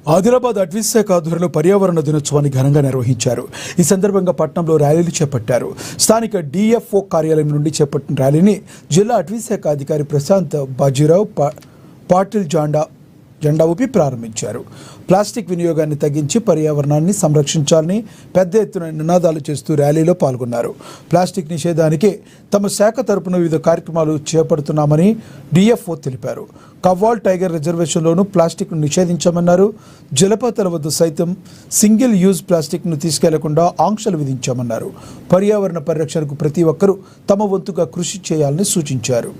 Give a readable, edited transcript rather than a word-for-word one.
ఆదిలాబాద్ అటవీ శాఖ ఆధ్వర్యంలో పర్యావరణ దినోత్సవాన్ని ఘనంగా నిర్వహించారు. ఈ సందర్భంగా పట్టణంలో ర్యాలీలు చేపట్టారు. స్థానిక డిఎఫ్ఓ కార్యాలయం నుండి చేపట్టిన ర్యాలీని జిల్లా అటవీ శాఖ అధికారి ప్రశాంత్ బాజీరావు పాటిల్ జెండా ఊపి ప్రారంభించారు. ప్లాస్టిక్ వినియోగాన్ని తగ్గించి పర్యావరణాన్ని సంరక్షించాలని పెద్ద ఎత్తున నినాదాలు చేస్తూ ర్యాలీలో పాల్గొన్నారు. ప్లాస్టిక్ నిషేధానికి తమ శాఖ తరపున వివిధ కార్యక్రమాలు చేపడుతున్నామని డిఎఫ్ఓ తెలిపారు. కవ్వాల్ టైగర్ రిజర్వేషన్లోనూ ప్లాస్టిక్ను నిషేధించామన్నారు. జలపాతాల వద్ద సైతం సింగిల్ యూజ్ ప్లాస్టిక్ను తీసుకెళ్లకుండా ఆంక్షలు విధించామన్నారు. పర్యావరణ పరిరక్షణకు ప్రతి ఒక్కరూ తమ వంతుగా కృషి చేయాలని సూచించారు.